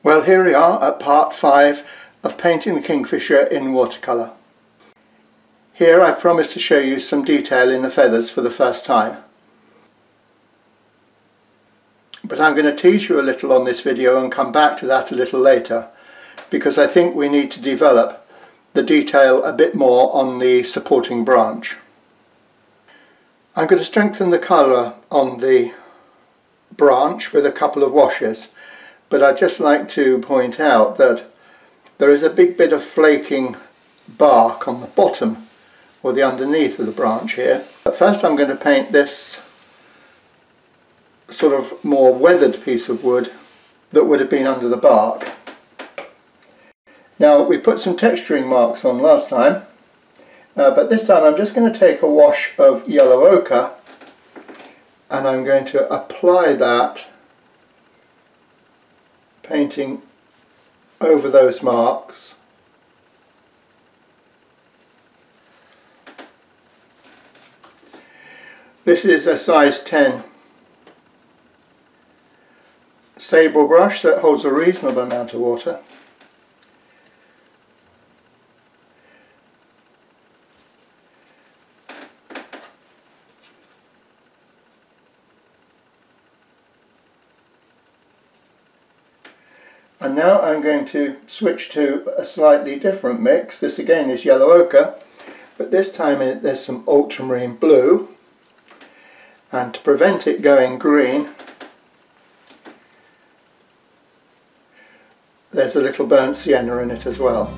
Well, here we are at part 5 of painting the Kingfisher in watercolour. Here I've promised to show you some detail in the feathers for the first time. But I'm going to tease you a little on this video and come back to that a little later, because I think we need to develop the detail a bit more on the supporting branch. I'm going to strengthen the colour on the branch with a couple of washes. But I'd just like to point out that there is a big bit of flaking bark on the bottom or the underneath of the branch here. But first I'm going to paint this sort of more weathered piece of wood that would have been under the bark. Now, we put some texturing marks on last time, but this time I'm just going to take a wash of yellow ochre and I'm going to apply that, painting over those marks. This is a size 10 sable brush that holds a reasonable amount of water. And now I'm going to switch to a slightly different mix. This again is yellow ochre, but this time there's some ultramarine blue, and to prevent it going green there's a little burnt sienna in it as well.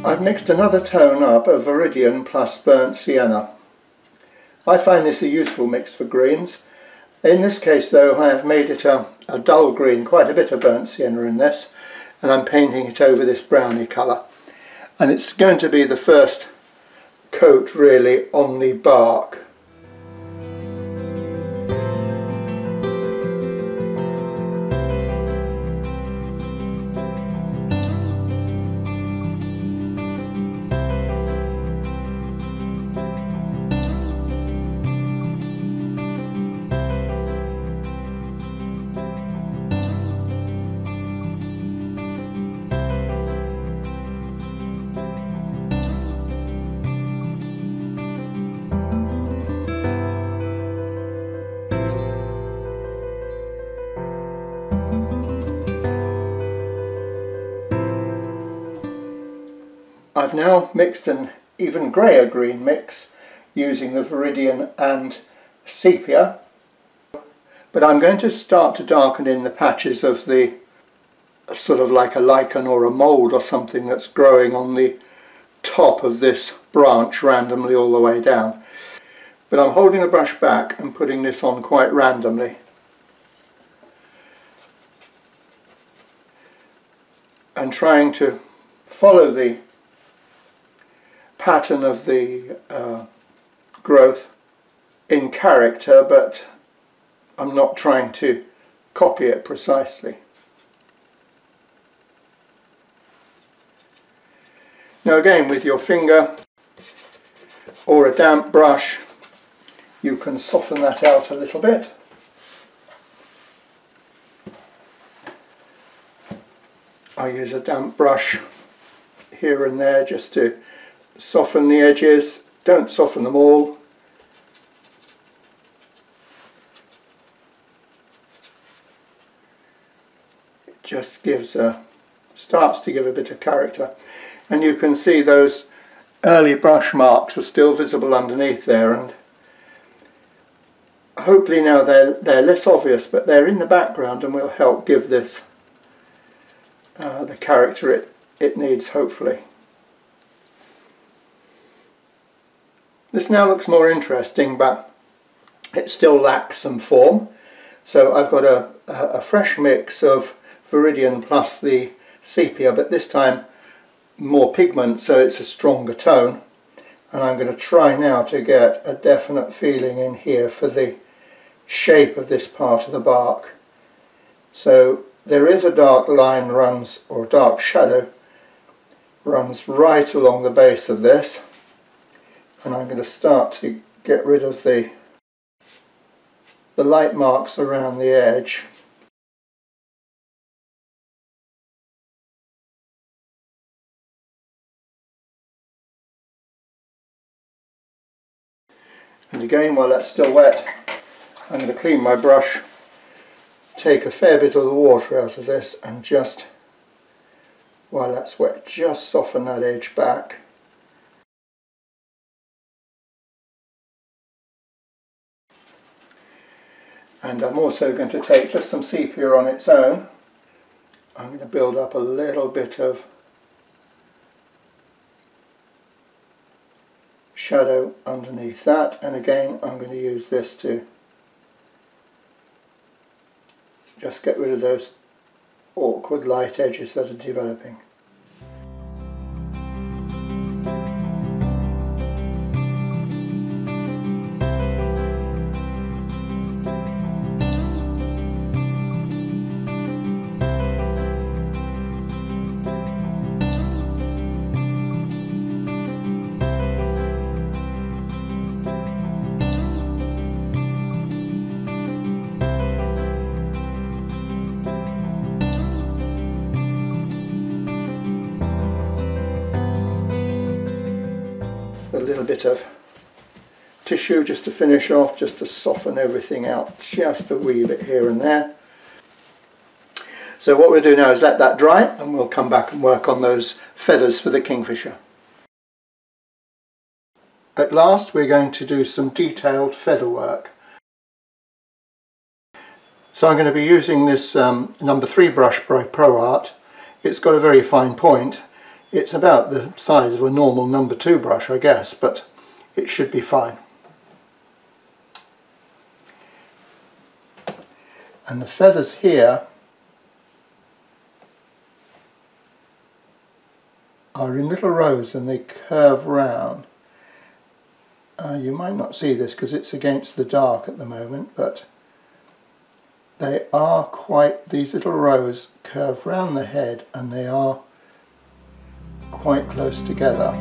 I've mixed another tone up of viridian plus burnt sienna. I find this a useful mix for greens. In this case though, I have made it a dull green, quite a bit of burnt sienna in this, and I'm painting it over this browny colour. And it's going to be the first coat really on the bark. I've now mixed an even greyer green mix using the viridian and sepia, but I'm going to start to darken in the patches of the sort of like a lichen or a mould or something that's growing on the top of this branch randomly all the way down. But I'm holding the brush back and putting this on quite randomly. And trying to follow the pattern of the growth in character, but I'm not trying to copy it precisely. Now again, with your finger or a damp brush you can soften that out a little bit. I use a damp brush here and there just to soften the edges. Don't soften them all. It just starts to give a bit of character. And you can see those early brush marks are still visible underneath there, and hopefully now they're less obvious, but they're in the background and will help give this the character it needs, hopefully. This now looks more interesting, but it still lacks some form. So I've got a fresh mix of Viridian plus the sepia, but this time more pigment, so it's a stronger tone. And I'm going to try now to get a definite feeling in here for the shape of this part of the bark. So there is a dark line runs, or a dark shadow runs right along the base of this, and I'm going to start to get rid of the light marks around the edge. And again, while that's still wet, I'm going to clean my brush, take a fair bit of the water out of this, and just, while that's wet, just soften that edge back. And I'm also going to take just some sepia on its own. I'm going to build up a little bit of shadow underneath that, and again I'm going to use this to just get rid of those awkward light edges that are developing. A little bit of tissue just to finish off, just to soften everything out just a wee bit here and there. So what we'll do now is let that dry, and we'll come back and work on those feathers for the kingfisher. At last we're going to do some detailed feather work. So I'm going to be using this number 3 brush by ProArt. It's got a very fine point. It's about the size of a normal number 2 brush, I guess, but it should be fine. And the feathers here are in little rows and they curve round. You might not see this because it's against the dark at the moment, but they are quite, these little rows curve round the head and they are quite close together.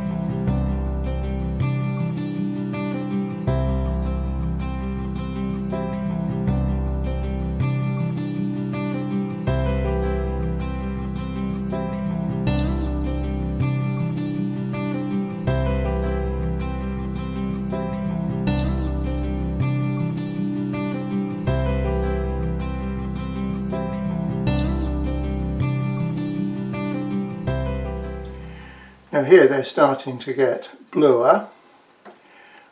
Now here they're starting to get bluer,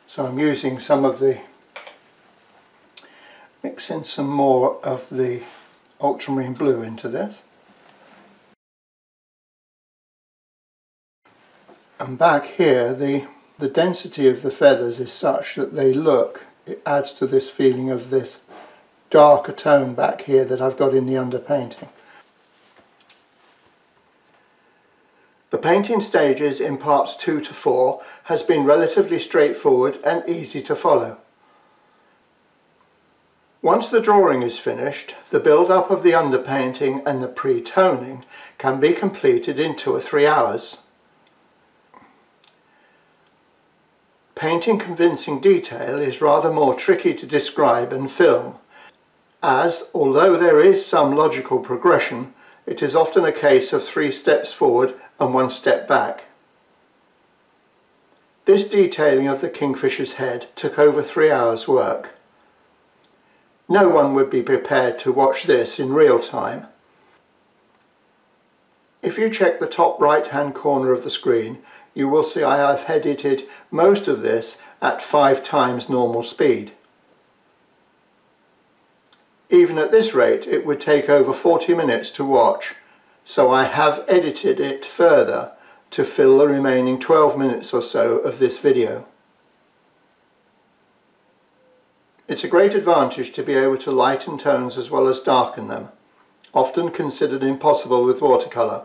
so I'm using some of the, mixing some more of the ultramarine blue into this. And back here the density of the feathers is such that they look, it adds to this feeling of this darker tone back here that I've got in the underpainting. The painting stages in parts 2 to 4 has been relatively straightforward and easy to follow. Once the drawing is finished, the build-up of the underpainting and the pre-toning can be completed in 2 or 3 hours. Painting convincing detail is rather more tricky to describe and film, as although there is some logical progression, it is often a case of 3 steps forward and 1 step back. This detailing of the kingfisher's head took over 3 hours work. No one would be prepared to watch this in real time. If you check the top right hand corner of the screen, you will see I have edited most of this at 5 times normal speed. Even at this rate it would take over 40 minutes to watch, so I have edited it further to fill the remaining 12 minutes or so of this video. It's a great advantage to be able to lighten tones as well as darken them, often considered impossible with watercolour.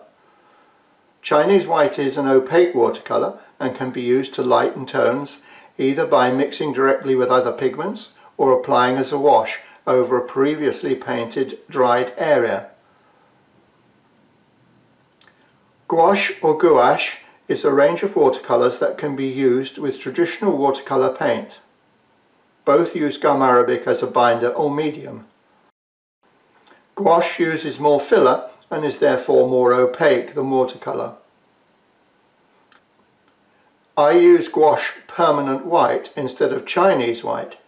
Chinese white is an opaque watercolour and can be used to lighten tones either by mixing directly with other pigments or applying as a wash over a previously painted dried area. Gouache or gouache is a range of watercolours that can be used with traditional watercolour paint. Both use gum arabic as a binder or medium. Gouache uses more filler and is therefore more opaque than watercolour. I use gouache permanent white instead of Chinese white,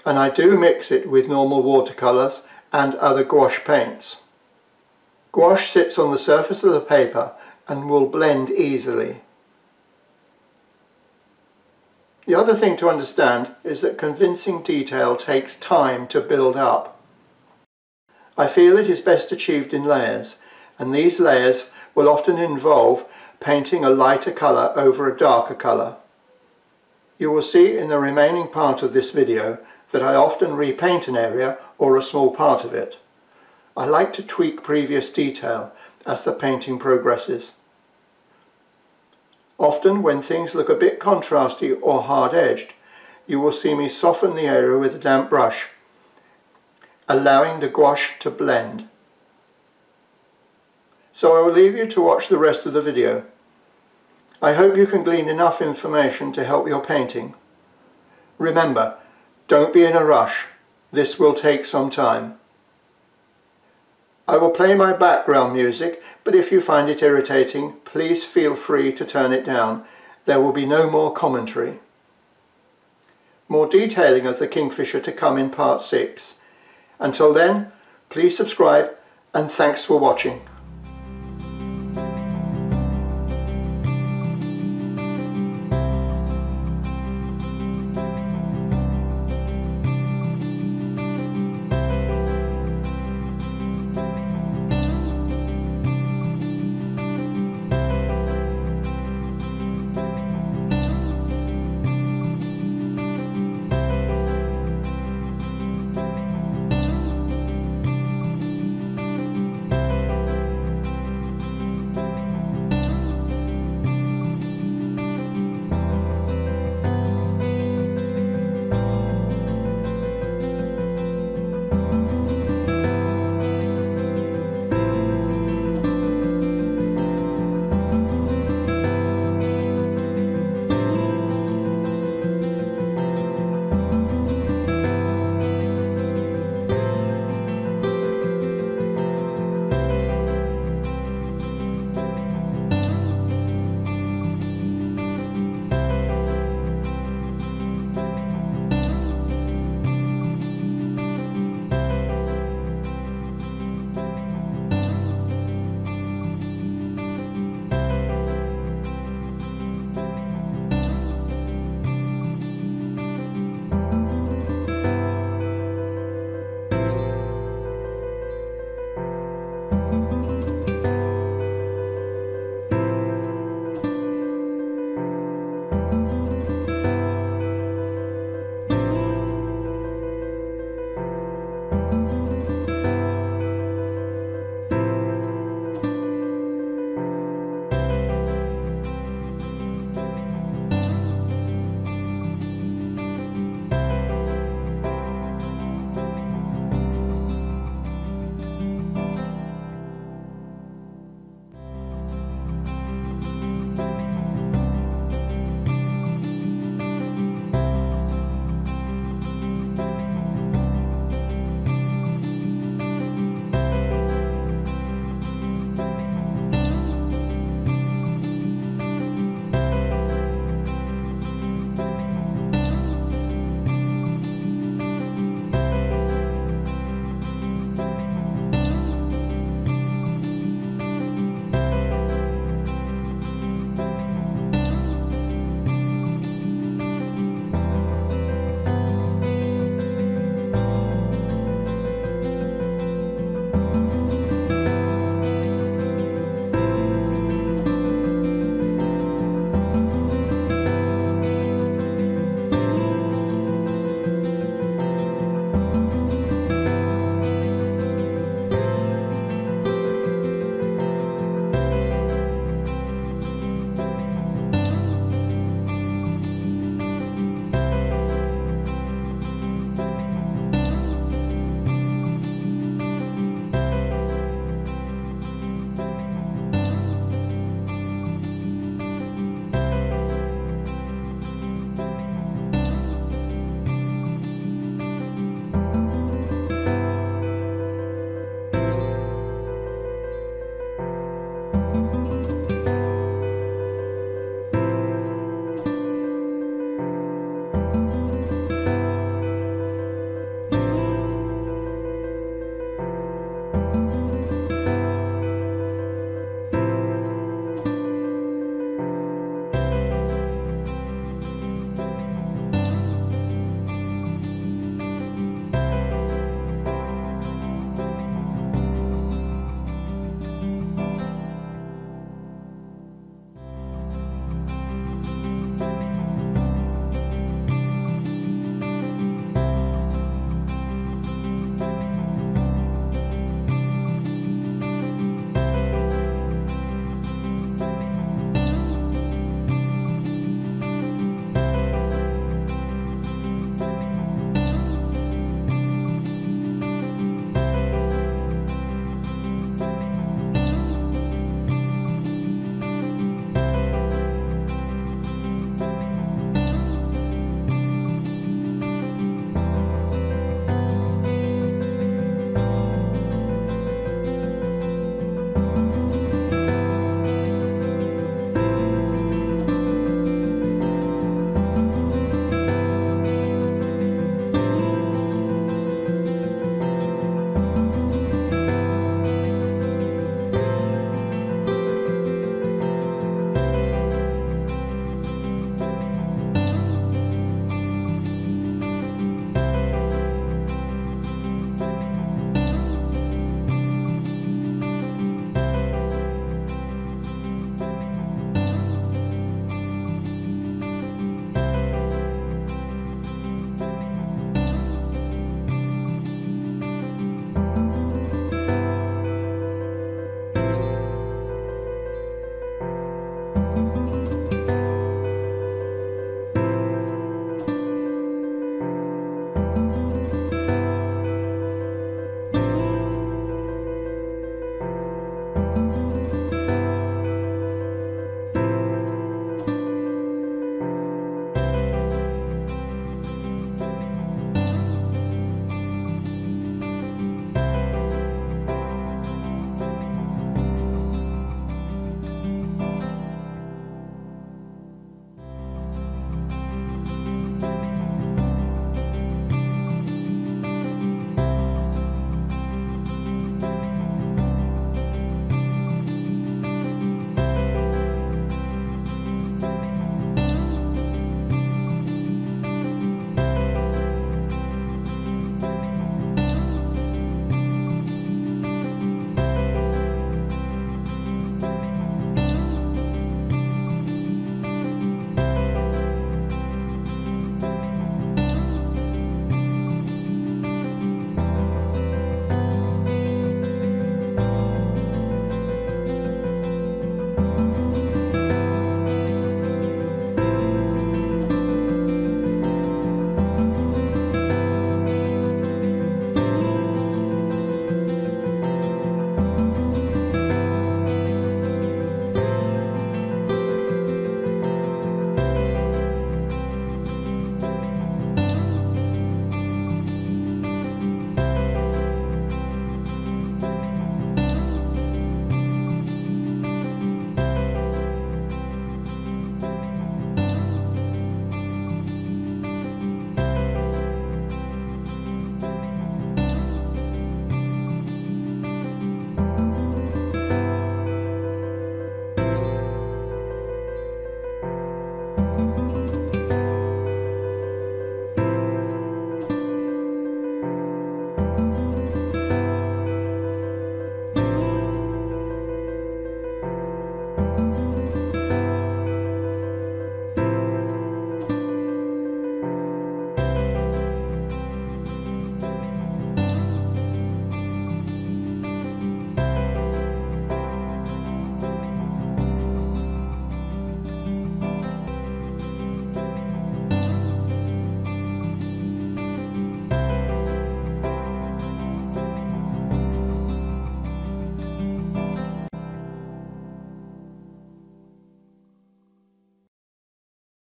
and I do mix it with normal watercolours and other gouache paints. Gouache sits on the surface of the paper and will blend easily. The other thing to understand is that convincing detail takes time to build up. I feel it is best achieved in layers, and these layers will often involve painting a lighter colour over a darker colour. You will see in the remaining part of this video that I often repaint an area or a small part of it. I like to tweak previous detail as the painting progresses. Often when things look a bit contrasty or hard-edged, you will see me soften the area with a damp brush, allowing the gouache to blend. So I will leave you to watch the rest of the video. I hope you can glean enough information to help your painting. Remember, don't be in a rush. This will take some time. I will play my background music, but if you find it irritating, please feel free to turn it down. There will be no more commentary. More detailing of the Kingfisher to come in part 6. Until then, please subscribe and thanks for watching.